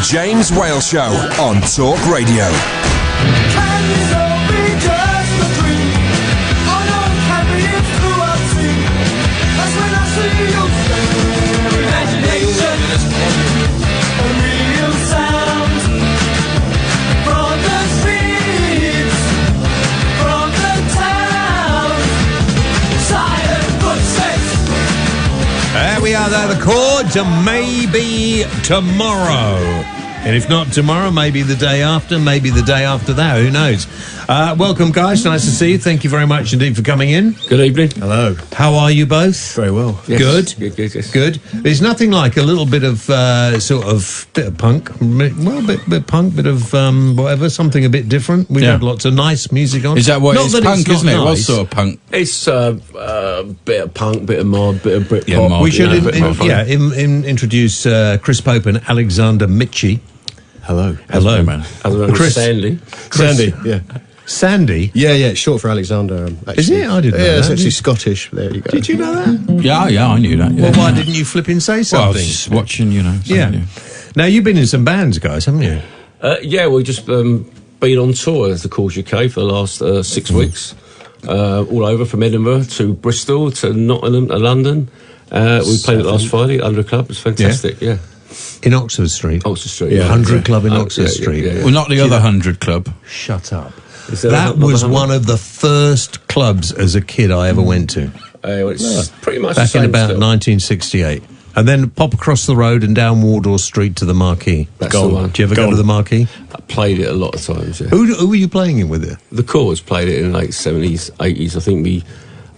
James Whale Show on Talk Radio. There we are, there, the Chords, and maybe tomorrow. And if not tomorrow, maybe the day after, maybe the day after that, who knows? Welcome, guys, nice to see you. Thank you very much indeed for coming in. Good evening. Hello. How are you both? Very well. Yes. Good? Yes. Good. There's nothing like a little bit of bit of punk. Well, bit punk, bit of whatever, something a bit different. We've had lots of nice music on. Is that what it's punk, isn't it? Nice. What sort of punk? It's bit of punk, bit of mod, bit of Britpop. Yeah, we should introduce Chris Pope and Alexander Mitchie. Hello. Hello, man. Chris. Sandy. Sandy, yeah. Sandy? Yeah, it's short for Alexander. Actually. Is it? I didn't know Yeah, it's that. actually Scottish. There you go. Did you know that? Yeah, I knew that. Yeah. Well, why didn't you flipping say Well, I something? was just watching, Yeah. Now, you've been in some bands, guys, haven't you? We've just been on tour as the Chords UK for the last 6 weeks. All over, from Edinburgh to Bristol to Nottingham to London. We played it last Friday under a club. It was fantastic, yeah. In Oxford Street? Oxford Street, yeah. 100 Club in Oxford Street. Yeah. Well, not the other 100 Club. Shut up. That was one of the first clubs as a kid I ever went to. It's pretty much Back the same in about still. 1968. And then pop across the road and down Wardour Street to the Marquee. That's the one. Did you ever go to the Marquee? I played it a lot of times, yeah. Who were you playing it with? The Chords played it in the late 70s, 80s. I think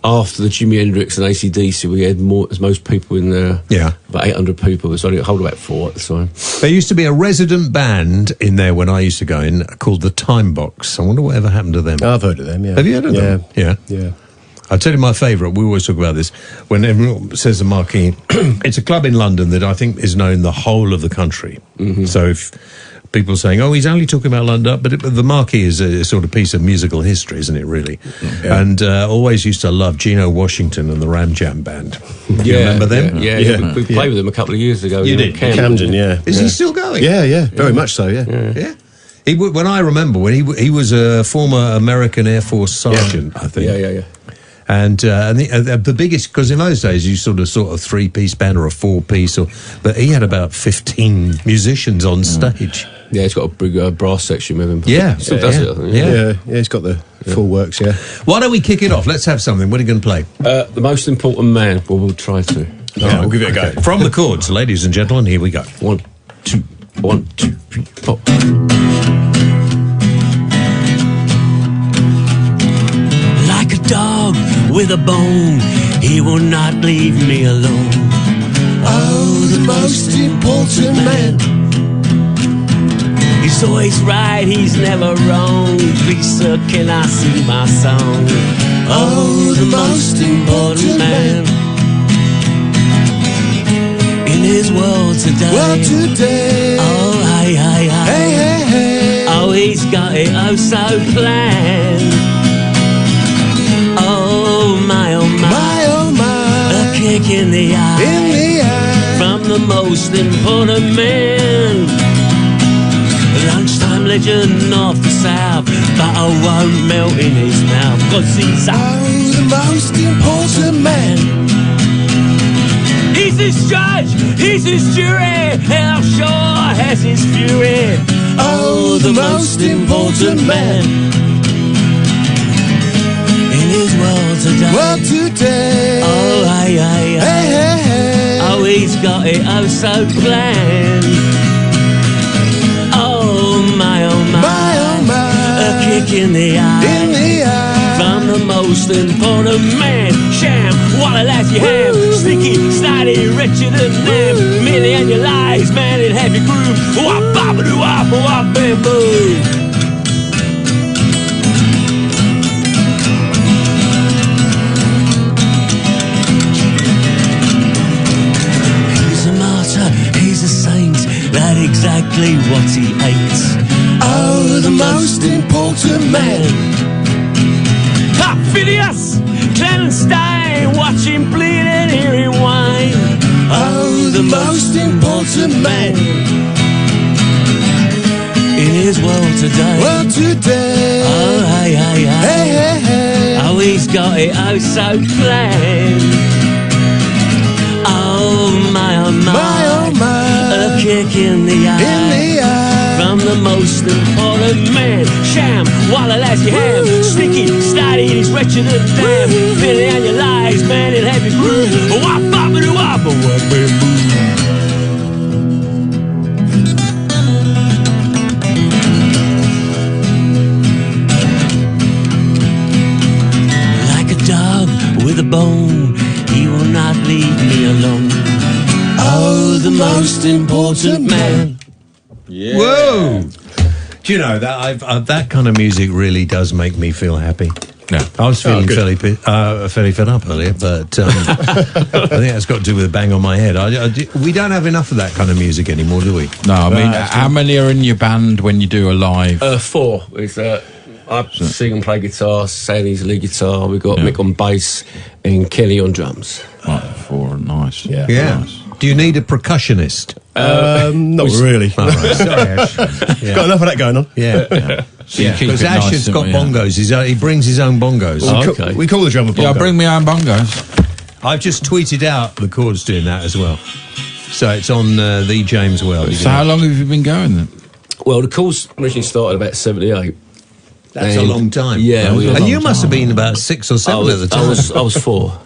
after the Jimi Hendrix and AC/DC, we had most people in there. Yeah. About 800 people. It was only a whole about 4 at the time. There used to be a resident band in there when I used to go in called the Time Box. I wonder whatever happened to them. I've heard of them, yeah. Have you heard of them? Yeah. I'll tell you my favourite. We always talk about this. When everyone says the Marquee, it's a club in London that I think is known the whole of the country. Mm-hmm. So if people are saying, oh, he's only talking about London, but the Marquee is a sort of piece of musical history, isn't it, really? Yeah. And always used to love Gino Washington and the Ram Jam Band. Do you remember them? Yeah. We played with them a couple of years ago. You did? Camden, yeah. Is he still going? Yeah, very much so, yeah. When I remember, when he was a former American Air Force sergeant, I think. Yeah. And the biggest, because in those days you sort of 3-piece band or a 4-piece, but he had about 15 musicians on stage. Yeah, he's got a big brass section with him. Yeah, Still does it, I think. Yeah, he's got the full works, yeah. Why don't we kick it off? Let's have something. What are you going to play? The Most Important Man. Well, we'll try to. Yeah, we'll give it a go. From the Chords, ladies and gentlemen, here we go. 1, 2, 1, 2, 3, 4. Like a dog with a bone, he will not leave me alone. Oh, the most important man. He's always right, he's never wrong. Please, sir, can I sing my song? Oh, the most important man. In his world today. Oh, hey. Oh, he's got it oh so planned. Oh my, a kick in the eye, from the most important man. Lunchtime legend north to south, but I won't melt in his mouth, 'cause he's the most important man. He's his judge, he's his jury, how sure has his fury. Oh, the most important man. In his world today. Oh, hey. Oh, he's got it oh so planned. Oh my, a kick in the eye, from the most important man. Sham, what a laugh you have. Sneaky, snidey, wretched and damn. Merely on your lies, man, it have your groove. Wop, bop-a-doo, wop, wop, bam, boom. He's a saint, that's exactly what he hates. Oh, the most important man. Ha, Phineas, clandestine, watch him bleed and hear him whine. Oh, the most important man. today. Well, today. Oh, hey, hey, hey. Hey, hey, hey. Oh, he's got it oh so planned. Oh my, oh my, My, oh my. a kick in the eye. In the eye. From the most important man. Sham, while I last your ham. Sticky, snotty, he's wretched and damn. Billy on your lies, man, in heavy groove. Wop, bop, and wop, wop, like a dog with a bone, he will not leave me alone. Oh, the most important man. Whoa! Do you know that that kind of music really does make me feel happy? Yeah. I was feeling fairly fed up earlier, but I think that's got to do with a bang on my head. We don't have enough of that kind of music anymore, do we? No, I mean, how many are in your band when you do a live? 4. I sing and play guitar, Sandy's lead guitar, we've got Mick on bass and Kelly on drums. Right, 4, nice. Yeah. Nice. Do you need a percussionist? Not really. All right, sorry, Ash. Yeah. Got enough of that going on. Yeah. So you keep Because it Ash nice, has don't got we? bongos. He brings his own bongos. Okay. We call the drummer bongo. Yeah, I bring my own bongos. I've just tweeted out the Chords doing that as well. So it's on the James Well. So how long have you been going then? Well, the course originally started about 78. That's a long time. Yeah, and you must have been about 6 or 7 at the time. I was 4.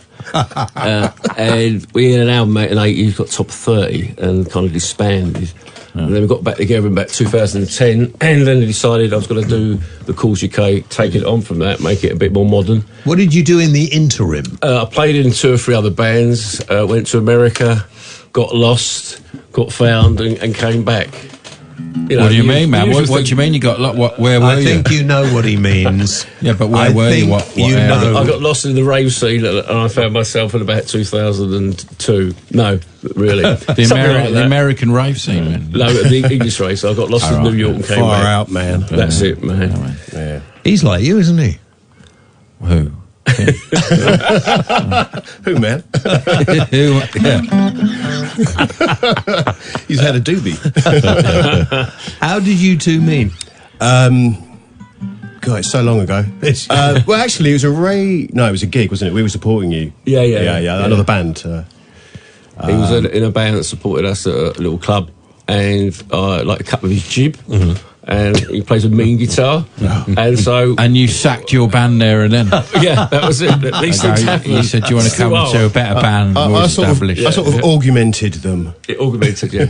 And we had an album out in 80, got top 30 and kind of disbanded. And then we got back together in about 2010, and then I decided I was going to do the Chords UK, take it on from that, make it a bit more modern. What did you do in the interim? I played in 2 or 3 other bands, went to America, got lost, got found, and came back. You know, What do you mean, man? What do you mean you got where were I you? think you know what he means. Yeah, but where were you? What you area? know. I got lost in the rave scene, and I found myself in about 2002. No, really. The American rave scene, man. No, the English race. I got lost in New York and came Far back. out, man. That's it, man. Yeah. He's like you, isn't he? Who? Who, man? Who? Yeah. He's had a doobie. How did you two meet? God, it's so long ago. Well, actually, it was it was a gig, wasn't it? We were supporting you. Yeah. Another band. He was in a band that supported us at a little club, and I like a cup of his jib, and he plays a mean guitar, and so And you sacked your band there and then. yeah, that was it. These things happen. You said, "Do you want to come to a better band more I sort established?" of augmented them. It augmented, yeah.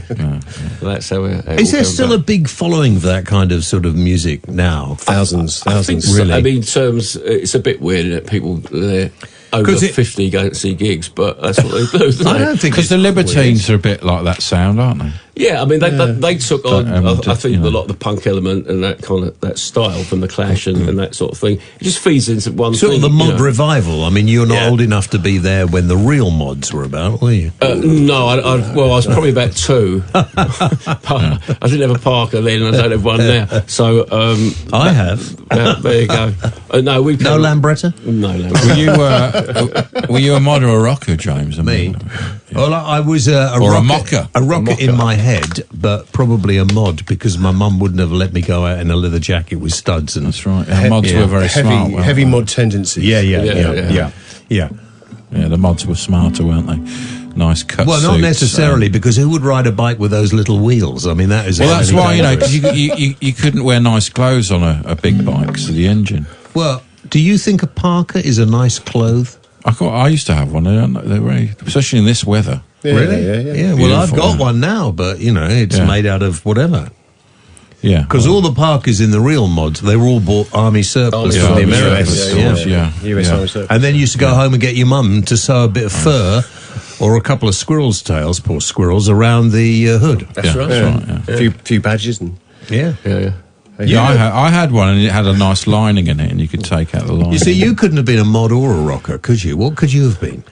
That's how it Is there all came still a about. big following for that kind of sort of music now? Thousands. I think so. Really? I mean, in terms, it's a bit weird that people they're over 'Cause 50 go and see gigs, but that's what they do. I don't think Because the Libertines are a bit like that sound, aren't they? Yeah, I mean, they took on, I think, you know. a lot of the punk element and that kind of that style from the Clash and that sort of thing. It just feeds into one Sort thing. of the mod you know. revival. I mean, you're not Yeah. old enough to be there when the real mods were about, were you? No, I was probably about 2. I didn't have a Parker then, and I don't have one now. So I have. there you go. No, we No Lambretta? No Lambretta. Were you a mod or a rocker, James? I Me? mean, Well, I was a Or a rocket, mocker. A rocket in my head, but probably a mod because my mum wouldn't have let me go out in a leather jacket with studs. And that's right. Our mods were very smart. weren't Heavy they? mod tendencies. Yeah. Yeah. Yeah, the mods were smarter, weren't they? Nice cut. Well, not suits, necessarily, because who would ride a bike with those little wheels? I mean, that is. Well, that's really why, you know, dangerous. because you couldn't wear nice clothes on a big bike because of the engine. Well, do you think a parka is a nice cloth? I used to have one. They're very, especially in this weather. Yeah, Yeah. Well, I've Beautiful, got yeah. one now, but you know, it's Yeah. made out of whatever. Yeah, Because all the parkas in the real mods, they were all bought army surplus from the Army Americans. surplus, Yeah. US Army Surplus. And then you used to go home and get your mum to sew a bit of fur or a couple of squirrels' tails, poor squirrels, around the hood. That's right. That's right. Yeah. Few badges and Yeah. Yeah. Yeah, I had one, and it had a nice lining in it, and you could take out the lining. You see, you couldn't have been a mod or a rocker, could you? What could you have been?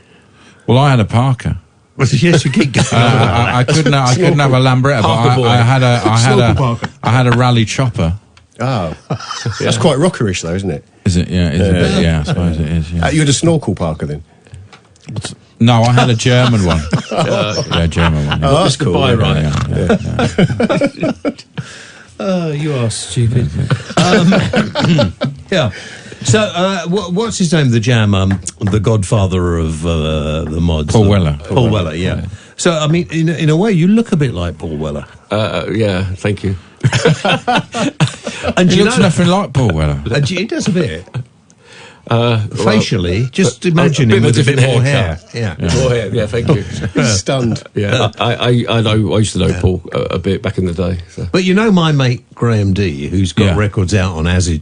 Well, I had a Parker. Yes, you keep going. I couldn't have a Lambretta, Parker boy. but I had a rally chopper. that's quite rockerish, though, isn't it? Is it? Yeah, it's a bit. Yeah, I suppose it is. Yeah. You had a snorkel Parker then. No, I had a German one. Yeah, German one. Yeah. Oh, that's cool. Buy right. Yeah. You are stupid. Yeah. So, what's his name? The Jam, the godfather of the mods. Paul Weller. Paul Weller, yeah. So, I mean, in a way, you look a bit like Paul Weller. Yeah, thank you. And He looks nothing like Paul Weller. He does a bit. Facially, just imagine a him bit with a bit more hair. haircut. Yeah. More hair, yeah, thank you. Stunned. Yeah, I used to know Paul a bit back in the day. So. But you know my mate Graham D, who's got Yeah. records out on acid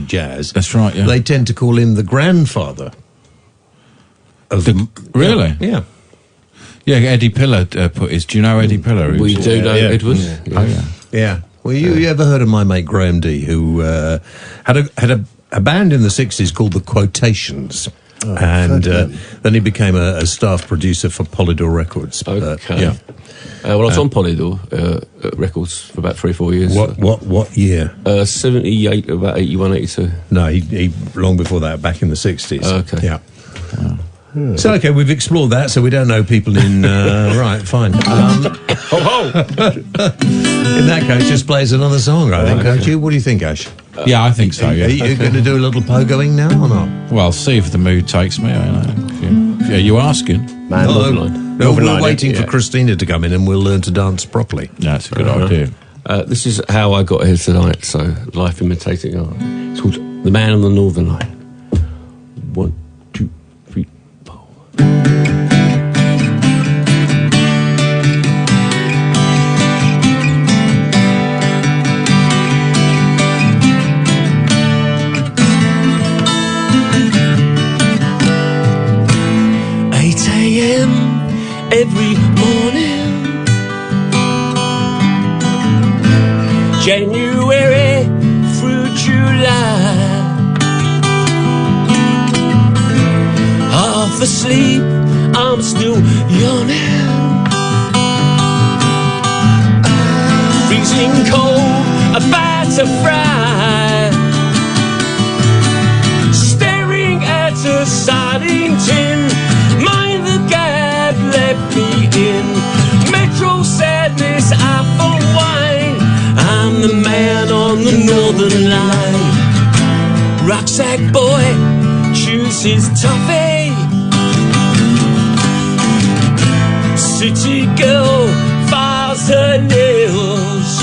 jazz. That's right, yeah. They tend to call him the grandfather. Of Really? Yeah. Yeah, Eddie Pillar put his... Do you know Eddie Pillar? We do know Edward. Oh, yeah. Yeah. Well, you ever heard of my mate Graham D, who had a band in the 60s called the Quotations. And then he became a staff producer for Polydor Records. Okay. Yeah. Well, I was on Polydor Records for about 3 or 4 years. What year? 78, about 81, 82. No, he long before that, back in the 60s. Okay. Yeah. So, okay, we've explored that, so we don't know people in... right, fine. Ho, ho! In that case, just plays another song, I think, don't you? What do you think, Ash? Yeah, I think so, Are yeah. you going to do a little pogoing now or not? Well, see if the mood takes me. I know. Are you asking? Man, No, we're waiting for Christina to come in and we'll learn to dance properly. That's a good idea. This is how I got here tonight, so life imitating art. It's called The Man on the Northern Line. 1, 2, 3, 4. Every morning, January through July, half asleep, I'm still yawning, freezing cold, about to fry, staring at a sardine tin, mind the gap let me in, metro sadness, apple wine, I'm the man on the northern line, rucksack boy chews his toffee, city girl files her nails,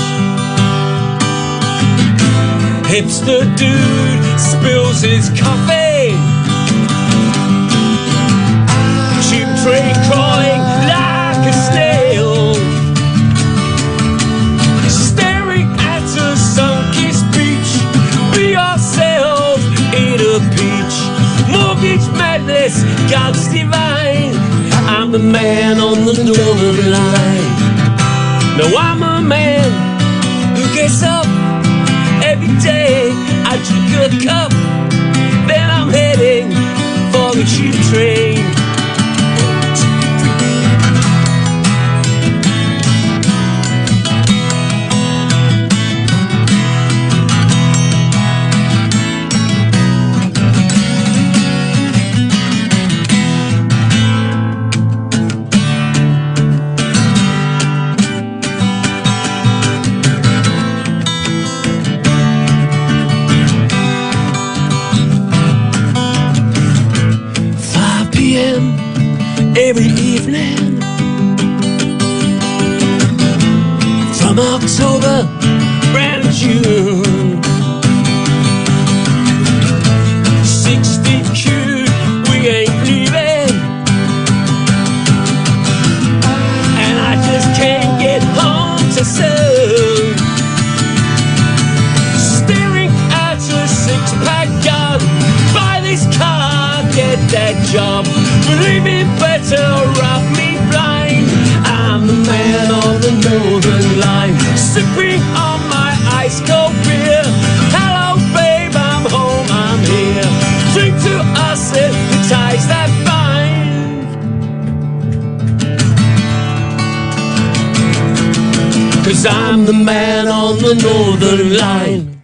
hipster dude spills his coffee, cheap tray crawling like a snail, staring at a sun-kissed beach, be yourself, eat a peach, mortgage madness, God's divine, I'm the man on the northern line, no, I'm a man who gets up every day, I drink a cup, then I'm heading for the cheap train. Every evening from October round to June, 60 cute, we ain't leaving, and I just can't get home too soon, staring at a six-pack gun, buy this car, get that job, believe me better, rob me blind, I'm the man on the northern line, sipping on my ice cold beer, hello babe, I'm home, I'm here, drink to us if the ties that bind, 'cause I'm the man on the northern line.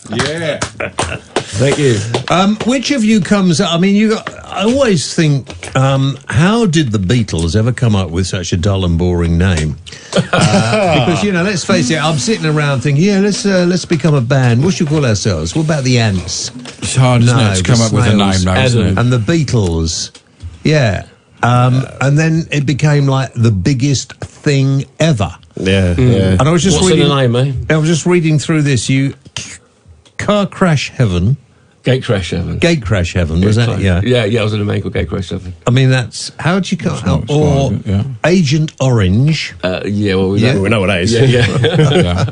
Yeah. Thank you. Which of you comes? I mean, I always think, how did the Beatles ever come up with such a dull and boring name? Because let's face it, I'm sitting around thinking, let's become a band. What should we call ourselves? What about the Ants? It's hard, isn't it, to come up with a name, though, isn't it? And the Beatles, yeah. And then it became like the biggest thing ever. Yeah, yeah. And I was just What's reading. in the name, eh? I was just reading through this. Car crash heaven. Gate Crash Heaven. Gate crash heaven, was that? Yeah. Yeah, I was in a man called Gate Crash Heaven. I mean, that's how do you call not or explained, Agent Orange? Yeah, well, we Yeah. know. We know what that is. Yeah, yeah.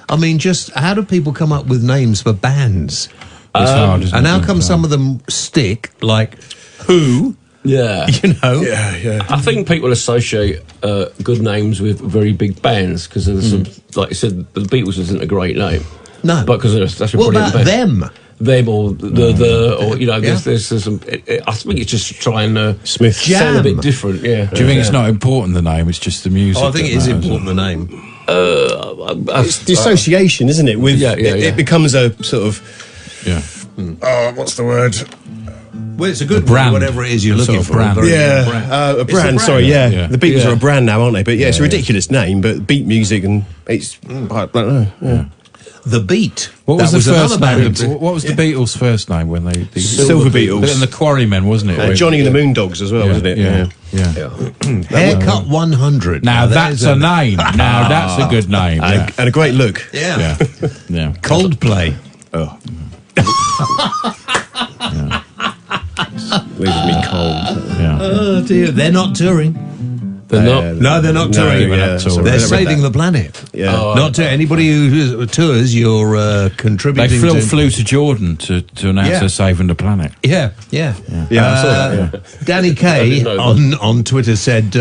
I mean, just how do people come up with names for bands? It's hard, isn't And it? how come some of them stick? Like Who? Yeah. Yeah. I think people associate good names with very big bands because there's some, like you said, the Beatles isn't a great name. No. But because that's a What brilliant about band. them? Them or or Yeah. there's some. I think it's just trying to Smith. sound a bit Jam. different. Yeah. Do you think it's not important, the name? It's just the music. Oh, I think that it is matters, important, the name. It's the association, isn't it? With Yeah. it becomes a sort of Yeah. what's the word? Well, it's a good brand. one, whatever it is you're A looking sort of for. brand. Very good Yeah, brand. a It's brand. Sorry, yeah. Yeah. The Beatles Yeah. are a brand now, aren't they? But yeah, it's a ridiculous name. But beat music and it's I don't know. Yeah. The Beat. What was That the another first band. name? What was the Beatles' first name when they? Silver Beatles. And the Quarrymen, wasn't it? Johnny and the Moondogs as well, wasn't it? Yeah. Haircut 100. Now that that's is a name. Now that's a good name. Yeah. And a great look. Yeah. Yeah. Yeah. Coldplay. Oh. Leaves me cold. Yeah. Oh dear, they're not touring. They're not. No, they're not touring. yeah, They're sorry. saving the planet. Yeah. Not to anybody who tours. You're They contributing. flew to Jordan to announce Yeah. they're saving the planet. Yeah. Yeah, I saw that. Yeah. Danny Kaye on Twitter said,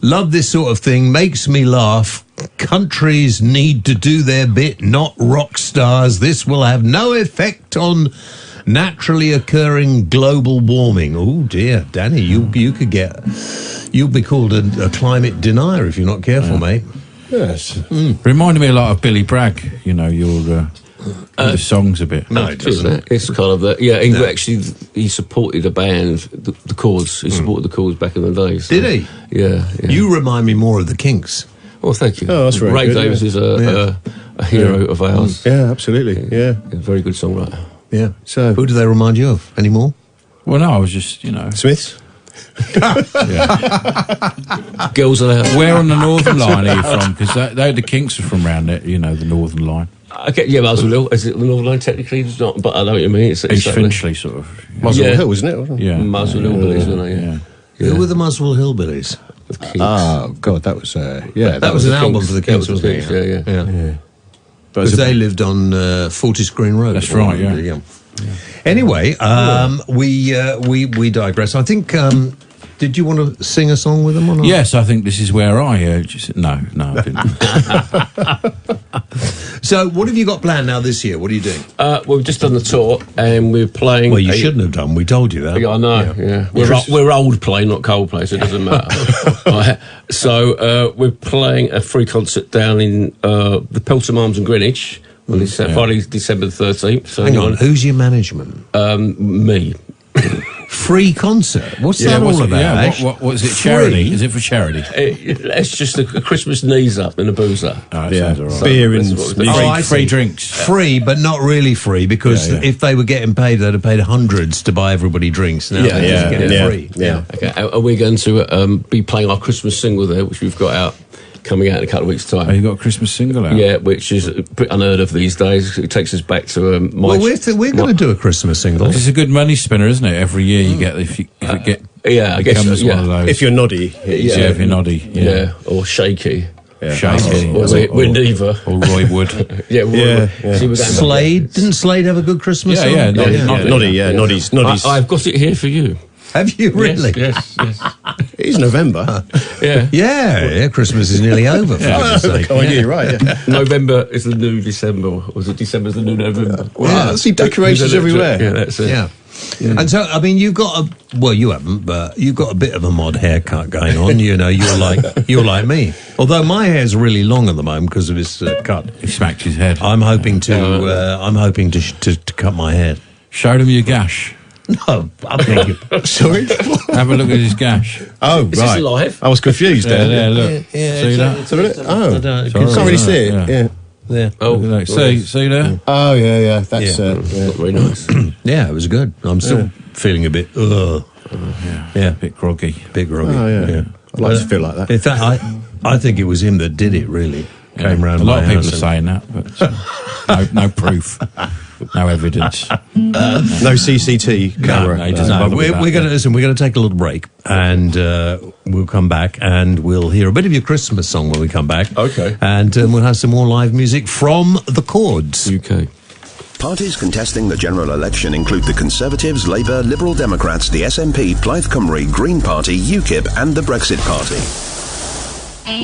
"Love this sort of thing. Makes me laugh. Countries need to do their bit, not rock stars. This will have no effect on naturally occurring global warming." Oh dear, Danny, you could get. You'll be called a climate denier if you're not careful, mate. Yes. Reminded me a lot of Billy Bragg. You know, your the songs a bit. No, it doesn't. It's kind of the he supported a band, the Chords. He supported the Chords back in the day. So, Did he? Yeah. You remind me more of the Kinks. Well, thank you. Oh, that's very Ray good, Davis yeah. is a hero of ours. Yeah, absolutely. Yeah. A very good songwriter. Yeah. So- who do they remind you of anymore? Well, no, I was just Smiths. Girls Aloud. where on the Northern Line are you from? Because the Kinks are from round there. You know, the Northern Line. Okay, yeah, Muswell Hill. Is it the Northern Line? Technically, it's not, but I know what you mean. It's East like Finchley, sort of. Muswell Yeah. Hill, wasn't it? Yeah. Muswell Hillbillies, isn't it? Yeah. Who were the Muswell Hillbillies? The Kinks. Oh God, that was That was an album for the Kinks, That was wasn't the it? Kinks, yeah. Because they lived on Fortis Green Road. That's right, yeah. Anyway, we digress. I think. Did you want to sing a song with them or not? Yes, I think this is where I just no, I didn't. So, what have you got planned now this year? What are you doing? Well, we've just done the tour, and we're playing. Well, you shouldn't have done. We told you that. Yeah, I know. Yeah, we're old play, not cold play, so it doesn't matter. Right. So we're playing a free concert down in the Pelton Arms in Greenwich on this Friday, December the 13th. So Hang on, who's your management? me. Free concert. What's that all about? Ash? What is it? Free? Charity? Is it for charity? It's just a Christmas knees up and a boozer. Oh, that Yeah. sounds all right. Beer and That's what we do. music. Oh, I free see. drinks. Free, but not really free, because Yeah, yeah. if they were getting paid, they'd have paid hundreds to buy everybody drinks. Now Yeah, they're just getting yeah, free. yeah. Okay, and we're going to be playing our Christmas single there, which we've got out, coming out in a couple of weeks' time. Oh, you got a Christmas single out? Yeah, which is a bit unheard of these days. It takes us back to my. Well, we're going to do a Christmas single. It's a good money spinner, isn't it? Every year you get if it yeah, I guess becomes yeah. one of those. If you're noddy, yeah, if you're noddy, Yeah, or shaky. Shaky, Or we're neither. or Roy Wood. Yeah, Yeah, yeah. See, we're going Slade, didn't Slade have a good Christmas Yeah, song? yeah, Noddy, Noddy's. back. I've got it here for you. Have you really? Yes. It is November. Yeah. Yeah, Christmas is nearly over, for goodness sake. Oh, yeah, you're right. Yeah. November is the new December. Or was it December's the new November? I see decorations everywhere. Yeah, that's it. Yeah. And so, I mean, you've got you haven't, but you've got a bit of a mod haircut going on. You know, you're like me. Although my hair's really long at the moment because of this cut. He smacked his head. I'm hoping to cut my hair. Showed him your gash. No, I think. Sorry? Have a look at his gash. Oh, Is right. this live? I was confused Yeah, there. look. See that? Oh, don't- can't really see it. Yeah. Yeah. Yeah. Oh, Look, see there? Oh, yeah. That's Yeah. not very nice. Yeah, it was good. I'm still feeling a bit. Yeah, A bit groggy. bit groggy. Oh, yeah. I'd like to feel like that. In fact, I think it was him that did it. Really came round. A lot of my people house are saying that, but no proof, no evidence. No CCT camera. no, he doesn't No, bother with we're that. going to take a little break, and we'll come back, and we'll hear a bit of your Christmas song when we come back. Okay. And we'll have some more live music from the Chords. UK. Parties contesting the general election include the Conservatives, Labour, Liberal Democrats, the SNP, Plaid Cymru, Green Party, UKIP and the Brexit Party.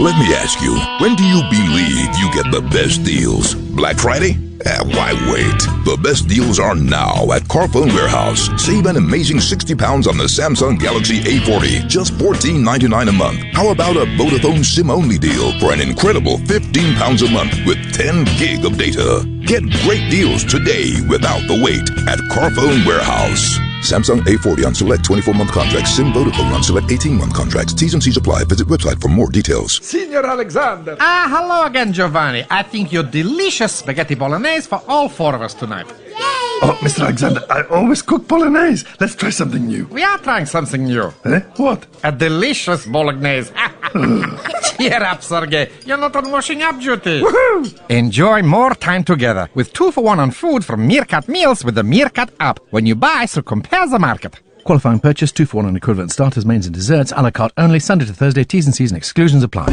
Let me ask you, when do you believe you get the best deals? Black Friday? Why wait? The best deals are now at Carphone Warehouse. Save an amazing £60 on the Samsung Galaxy A40, just $14.99 a month. How about a Vodafone SIM-only deal for an incredible £15 a month with 10 gig of data? Get great deals today without the wait at Carphone Warehouse. Samsung A40 on select 24-month contracts. SIM Vodafone on select 18-month contracts. T's and C's apply. Visit website for more details. Signor Alexander. Ah, hello again, Giovanni. I think you're delicious spaghetti bolognese for all four of us tonight. Oh, Mr. Alexander, I always cook bolognese. Let's try something new. We are trying something new. Eh? What? A delicious bolognese. Cheer up, Sergey. You're not on washing up duty. Woohoo! Enjoy more time together with 2-for-1 on food from Meerkat Meals with the Meerkat app. When you buy, so compare the market. Qualifying purchase, 2-for-1 on equivalent starters, mains and desserts, a la carte only, Sunday to Thursday, T's and C's and exclusions apply.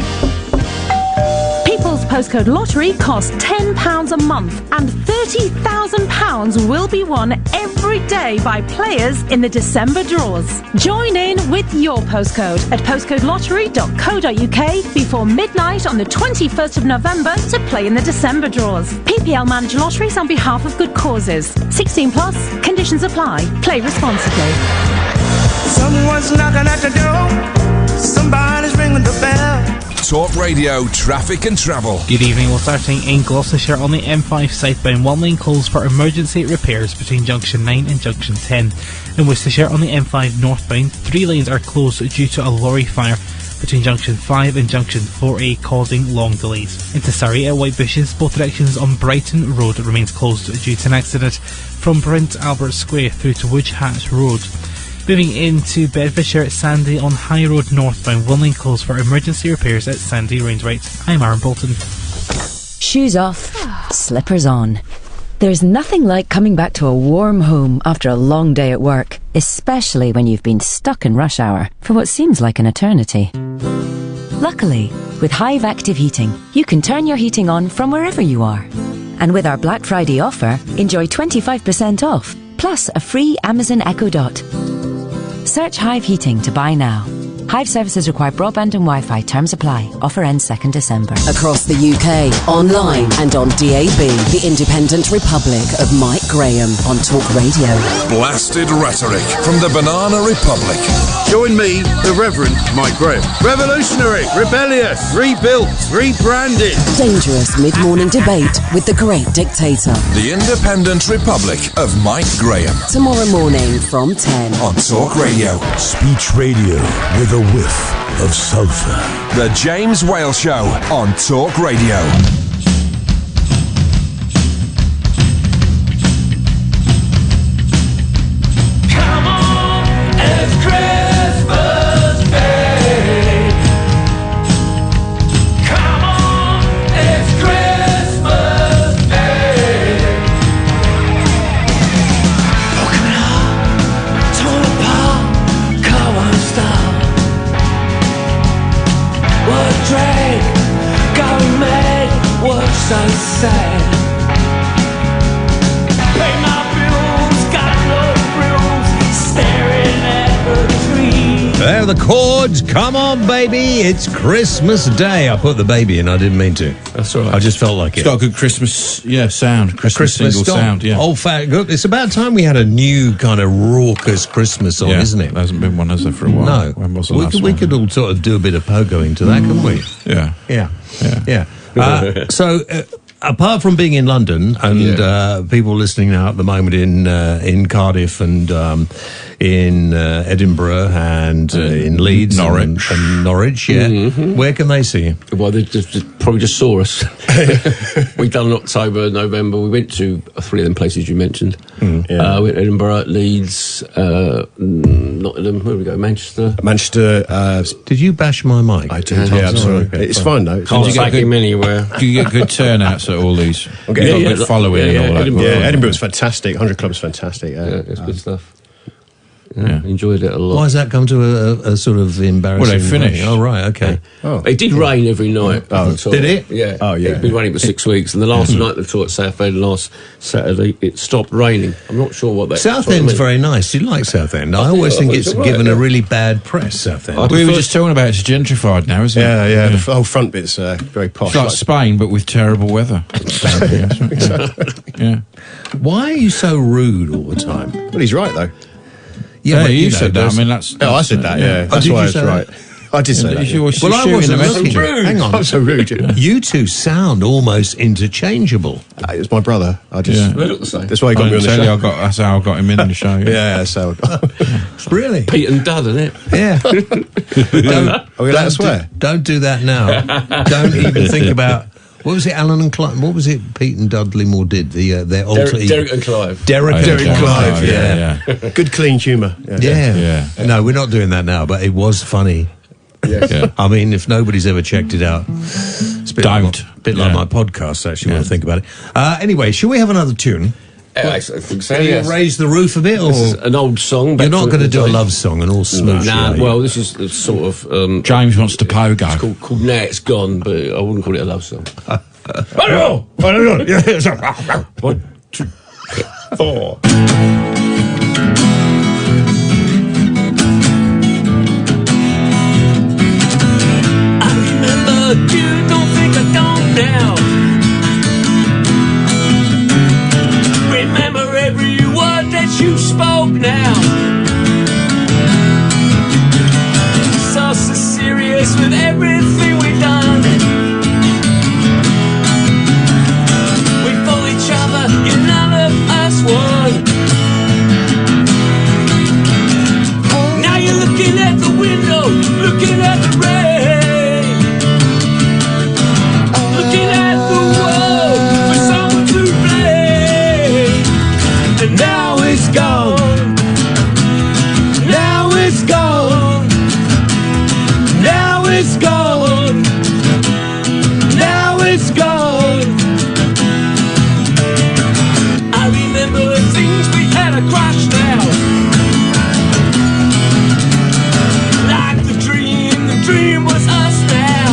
People's Postcode Lottery costs £10 a month and £30,000 will be won every day by players in the December draws. Join in with your postcode at postcodelottery.co.uk before midnight on the 21st of November to play in the December draws. PPL manage lotteries on behalf of good causes. 16 plus, conditions apply. Play responsibly. Someone's knocking at the door. Somebody's ringing the bell. Talk Radio, traffic and travel. Good evening. We're starting in Gloucestershire on the M5 southbound. One lane closed for emergency repairs between junction 9 and junction 10. In Worcestershire on the M5 northbound, 3 lanes are closed due to a lorry fire between junction 5 and junction 4A, causing long delays. Into Surrey at White Bushes, both directions on Brighton Road remains closed due to an accident from Brent Albert Square through to Woodge Hatch Road. Moving into Bedfordshire at Sandy on High Road northbound, one lane closed for emergency repairs at Sandy Rainsright. I'm Aaron Bolton. Shoes off, slippers on. There's nothing like coming back to a warm home after a long day at work, especially when you've been stuck in rush hour for what seems like an eternity. Luckily, with Hive Active Heating, you can turn your heating on from wherever you are. And with our Black Friday offer, enjoy 25% off, plus a free Amazon Echo Dot. Search Hive Heating to buy now. Hive services require broadband and Wi-Fi. Terms apply. Offer ends 2nd December. Across the UK, online and on DAB, the Independent Republic of Mike Graham on Talk Radio. Blasted rhetoric from the Banana Republic. Join me, the Reverend Mike Graham. Revolutionary, rebellious, rebuilt, rebranded. Dangerous mid-morning debate with the great dictator. The Independent Republic of Mike Graham. Tomorrow morning from 10 on Talk Radio. Speech radio with a whiff of sulphur. The James Whale Show on Talk Radio. Come on, it's Christmas Day. Come on, it's Christmas Day. Broken heart, torn apart, car won't stop. What drag, going mad, what's so sad? Pay my bills, got no frills, staring at the tree. There are the Chords. Come on, baby. It's Christmas Day. I put the baby in. I didn't mean to. That's all right. I just felt like It's it. got a good Christmas, sound. Christmas single song. sound, yeah. Old fat. Good. It's about time we had a new kind of raucous Christmas song, isn't it? There hasn't been one, has there, for a while? No. When was the we last could, we one? could all sort of do a bit of pogoing to that, couldn't we? Yeah. Yeah. apart from being in London and people listening now at the moment in Cardiff and in Edinburgh and in Leeds, Norwich, and Norwich, where can they see you? Well, they probably just saw us. We've done October, November. We went to 3 of them places you mentioned. We went to Edinburgh, Leeds, Nottingham. Where did we go? Manchester. Did you bash my mic? I did. Yeah, I'm sorry. It's fine though. Can't take him anywhere. Do you get good turnouts at all these? You've got good following and all that. Edinburgh was fantastic. 100 Club's fantastic. Yeah, it's good stuff. Yeah, enjoyed it a lot. Why has that come to a sort of embarrassing? Well, they finished. Oh, right, okay. It did rain every night. Did it? Yeah. Oh, yeah. It's been raining for 6 weeks, and the last night they taught at Southend last Saturday, it stopped raining. I'm not sure what that. Southend's very nice. You like Southend? I always think it's given a really bad press. Southend. We were just talking about it's gentrified now, isn't it? Yeah. The whole front bit's very posh. It's like Spain, but with terrible weather. Yeah. Why are you so rude all the time? Well, he's right though. Yeah, you said that. I mean, that's I said that. Yeah, that's why it's right. I did say that. Well, I wasn't rude. Hang on, I'm so rude. You two sound almost interchangeable. It was my brother. I just They look the same. that's why he got me on the show. That's how I got him in the show. Yeah, so Really? Pete and Dud, isn't it? Yeah. Are we allowed to swear? Don't do that now. Don't even think about. What was it, Alan and Clive? What was it Pete and Dudley Moore did? Their alter ego. Derek and Clive. Derek and Clive, yeah. Good clean humour. Yeah. No, we're not doing that now, but it was funny. Yes. I mean, if nobody's ever checked it out, it's a bit like my podcast, actually, when I think about it. Anyway, shall we have another tune? I think so, Can you raise the roof a bit? Or This is an old song. you're not going to do a love song and all smooth? Nah, well, this is the sort of... James wants to pogo. It's called Now It's Gone, but I wouldn't call it a love song. 1, 2, 4. You don't think I don't now. Remember every word that you spoke now. So serious with everything we've done. We fool each other, yet none of us won. Now you're looking at the window, looking at the rain. Now it's gone. Now it's gone. Now it's gone. Now it's gone. I remember the things we had a crash now. Like the dream was us now.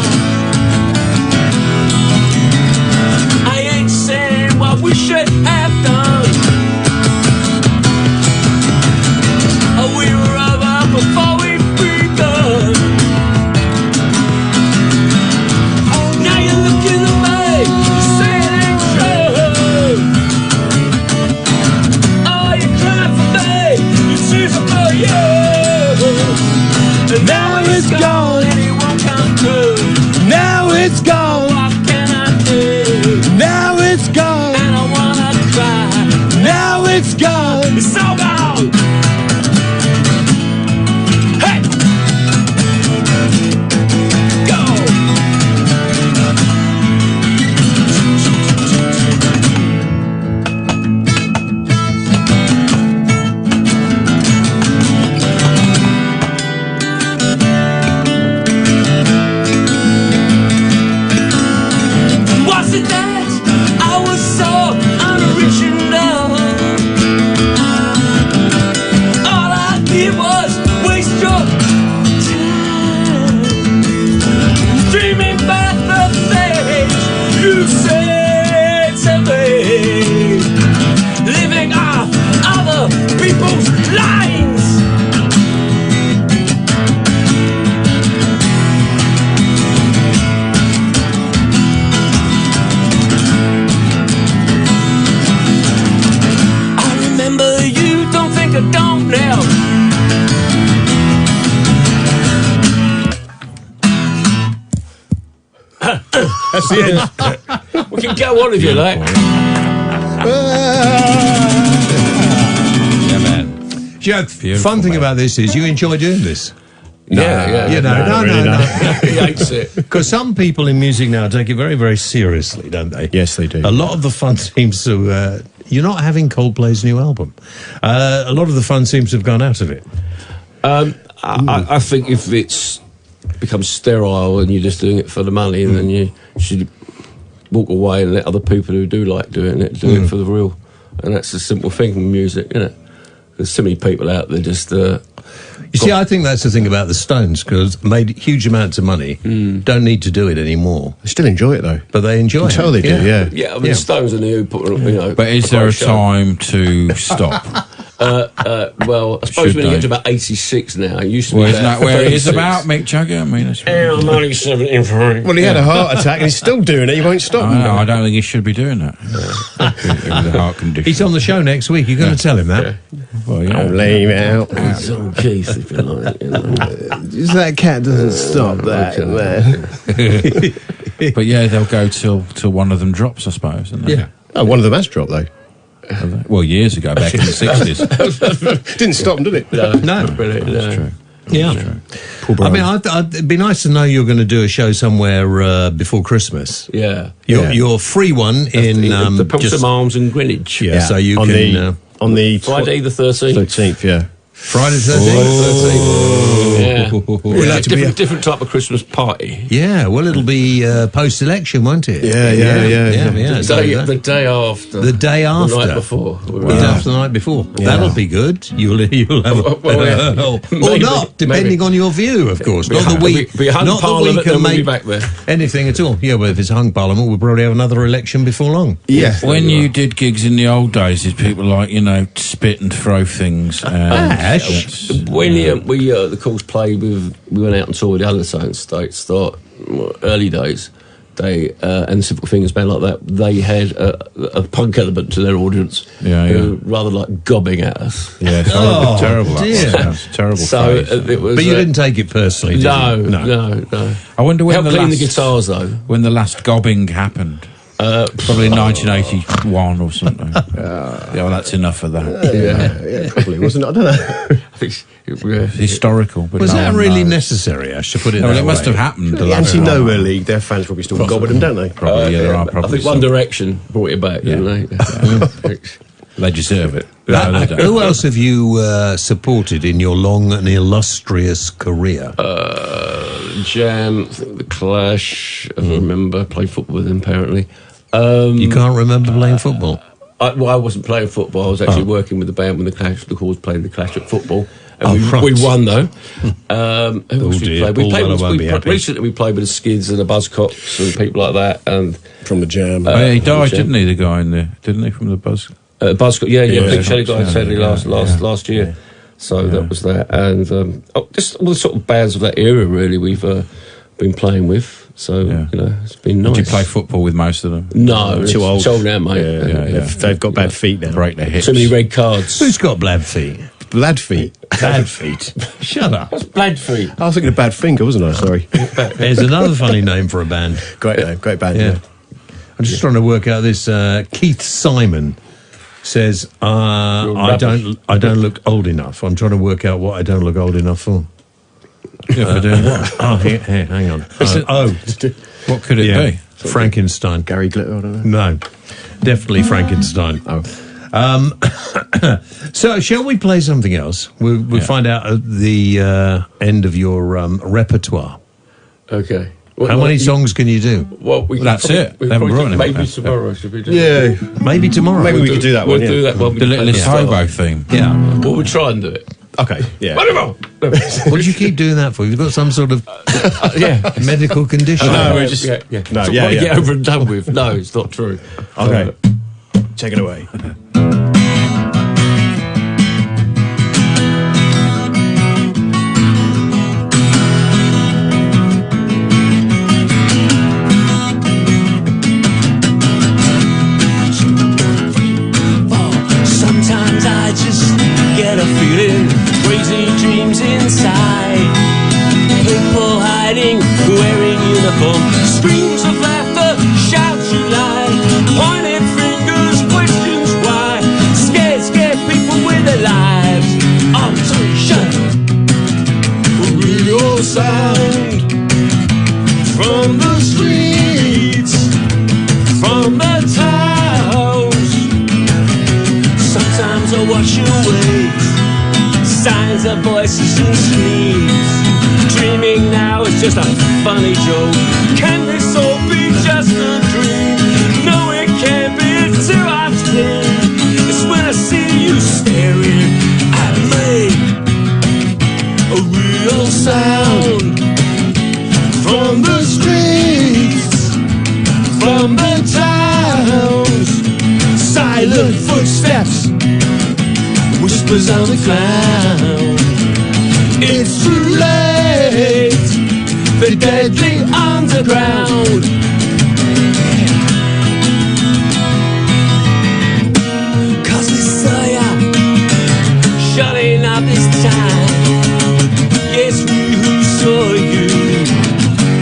I ain't saying what we should have done. Before we've begun. Now you're looking at me, you say it ain't true. Oh, you cry for me, you tears for you. And now it's gone, and it won't come true. Now it's gone, what can I do? Now it's gone, and I wanna cry. Now it's gone, it's so gone. That's the end. We We can go on if you like. Yeah, man. Yeah, fun thing about this is you enjoy doing this. Yeah. No. He hates it. Because some people in music now take it very, very seriously, don't they? Yes, they do. A lot of the fun seems to... you're not having Coldplay's new album. A lot of the fun seems to have gone out of it. I think if it's becomes sterile and you're just doing it for the money, then you should walk away and let other people who do like doing it do it for the real. And that's a simple thing in music, isn't it? There's so many people out there just... You see, I think that's the thing about the Stones, because made huge amounts of money, don't need to do it anymore. They still enjoy it, though. But they enjoy it. Tell they do, yeah. Yeah, I mean, the Stones are new, But is there a time to stop? Well, I suppose when you get to about 86 now, it used to be Isn't about that where it is 36. about, Mick Jagger? I mean, it's I'm only 73. Well, he had a heart attack and he's still doing it. He won't stop. I don't think he should be doing that. With a heart condition. He's on the show next week. You're going to tell him that? Well, yeah. I'll lay him out. It's on Keith, if you like. You know. Just that cat doesn't stop that, man. But yeah, they'll go till one of them drops, I suppose. Isn't they? Yeah. Oh, one of them has dropped, though. Well, years ago, back in the 60s. Didn't stop them, did it? No. Brilliant. That's true. Yeah. I mean, it'd be nice to know you're going to do a show somewhere before Christmas. Yeah. Your free one in... the Pilsum Arms in Greenwich. Yeah, so you can... on the... Friday the 13th. 13th, yeah. Friday the 13th? Yeah. We'll have to be different type of Christmas party. Yeah, well, it'll be post-election, won't it? Yeah. The day after. The day after. The night before. After the night before. Yeah. That'll be good. You'll have or not, depending on your view, of course. Not that we can make back there. anything at all. Yeah, well, if it's hung Parliament, we'll probably have another election before long. Yeah. When you did gigs in the old days, did people spit and throw things? When the Chords played with, we went out and toured the other states. Early days, they and Simple Fingers band like that. They had a punk element to their audience. Who were rather like gobbing at us. Yeah, it's terrible. That's terrible. So it was. But you didn't take it personally, did you? No. I wonder when Help clean the guitars though. When the last gobbing happened. Probably in 1981 or something. Well, that's enough of that. Yeah, probably wasn't it? I don't know. I think it's historical. But was that really necessary, Ash, to put it that it must have happened. The Anti-Nowhere League, their fans probably still gobble them, don't they? Probably, there are probably I think One Direction brought it back, didn't they? They deserve it. Who else have you supported in your long and illustrious career? Jam, I think the Clash, I remember, played football with them apparently. You can't remember playing football? I wasn't playing football, I was actually working with the band when the Chords played the Clash at football. And we won though. Who else we played? Recently we played with the Skids and the Buzzcocks and people like that. And from the Jam. He died, didn't he? The guy in there, didn't he? From the Buzzcock, Big Shelly died sadly last year. So that was that, and just all the sort of bands of that era. Really, we've been playing with. So it's been nice. Did you play football with most of them? No, too old. Too old now, mate. They've got bad feet now. Break their hips. Too many red cards. Who's got bad feet? Bad feet. Bad feet. Shut up. What's bad feet? I was thinking of Bad Finger, wasn't I? Sorry. There's another funny name for a band. Great name, great band. Yeah. I'm just trying to work out this. Keith Simon says, I don't look old enough. I'm trying to work out what I don't look old enough for. For doing what? Oh, here, hang on. What could it be? Frankenstein. Gary Glitter, I don't know. No, definitely Frankenstein. So, shall we play something else? We'll find out at the end of your repertoire. Okay. How many songs can you do? Well, that's it. Maybe tomorrow should we do? Yeah, maybe tomorrow. Maybe we could do that one. We'll do that one. The Littlest Hobo theme. Yeah. Well, we'll try and do it. Okay. Yeah. What do you keep doing that for? You've got some sort of medical condition. No, we're just No, get over and done with. No, it's not true. Okay. Take it away. Sometimes I just get a feeling, crazy dreams inside. People hiding, wearing uniform, screams of laughter, shouts you lie. and screams. Dreaming now is just a funny joke. Can this all be just a dream? No, it can't be, it's too obscene. It's when I see you staring at me. A real sound from the streets, from the towns. Silent footsteps, whispers on the ground. It's too late, the deadly underground. Cause we saw ya shutting up this time. Yes, we who saw you.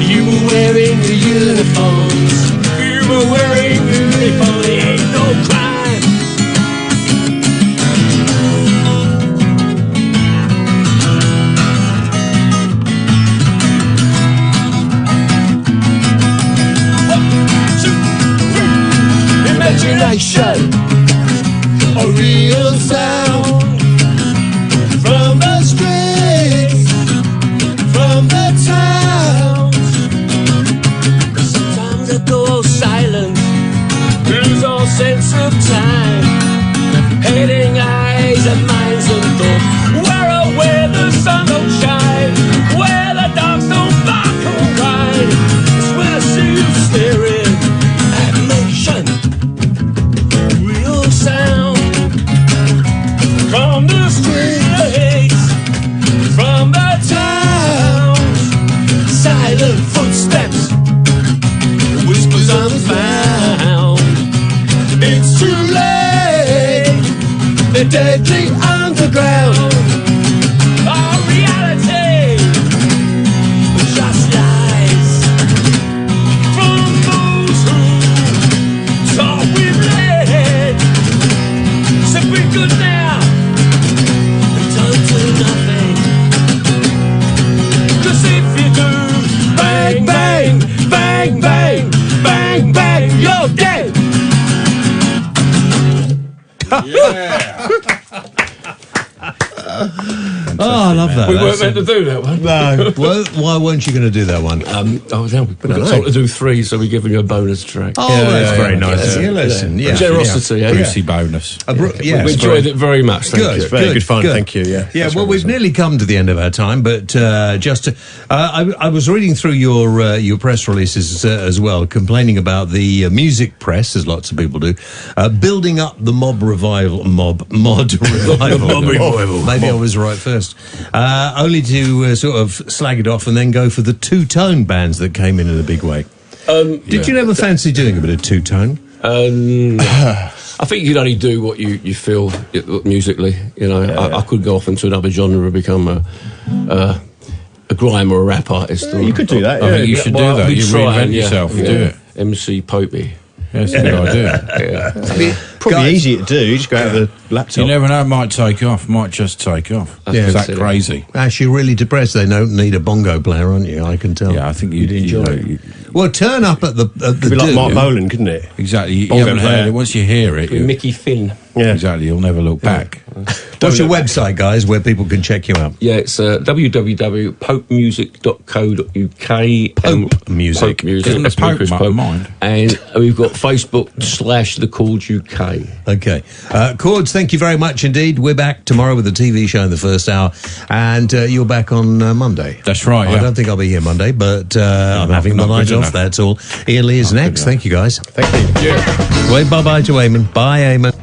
You were wearing the uniforms. You were wearing the uniform. There ain't no crime. Imagination, a real sound from the streets, from the towns. Sometimes I go all silent, lose all sense of time, hating eyes and minds and thoughts. Where the sun don't shine, where the dogs don't bark or whine. It's when I see you staring at nation. Real sound from the streets, from the towns. Silent footsteps, whispers unfound. It's too late, the deadly underground. Our reality just lies from those who talk with lead. So be good now and don't do nothing. Cause if you do, bang, bang, bang, bang, bang, bang, you're dead. Oh, I love that. We weren't meant to do that one. No. Well, why weren't you going to do that one? We've got told to do 3, so we're giving you a bonus track. Oh, that's very nice. Yeah, listen. Yeah. Generosity, yeah. Brucey bonus. We enjoyed it very much. Thank you. Very good fun. Thank you. Yeah. Yeah. Well, we've nearly come to the end of our time, but I was reading through your press releases as well, complaining about the music press, as lots of people do, building up the mod revival. Maybe I was right first. Only to sort of slag it off and then go for the two-tone bands that came in a big way. Did you never fancy doing a bit of two-tone? I think you can only do what you feel musically. You know, I could go off into another genre and become a grime or a rap artist. You could do that. I think you should do that. You reinvent yourself. Do it. MC Popey. That's a good idea. Probably easy to do. You just go out of the laptop. You never know, it might take off. Might just take off. Is that crazy? Actually, really depressed. They don't need a bongo player, aren't you? I can tell. Yeah, I think you'd enjoy it. Well, turn up at the It'd be like Mark Bolan, couldn't it? Exactly. You haven't heard it. Once you hear it, Mickey Finn. Yeah, exactly. You'll never look back. What's your website, guys, where people can check you out? Yeah, it's www.popemusic.co.uk. Pope Music. Pope Music. Isn't the Pope might mind? And we've got Facebook/The Chords UK. Okay. Chords, thank you very much indeed. We're back tomorrow with a TV show in the first hour, and you're back on Monday. That's right. I don't think I'll be here Monday, but I'm having the night off, that's all. Ian Lee is next. Thank you, guys. Thank you. Wave bye-bye to Eamon. Bye, Eamon.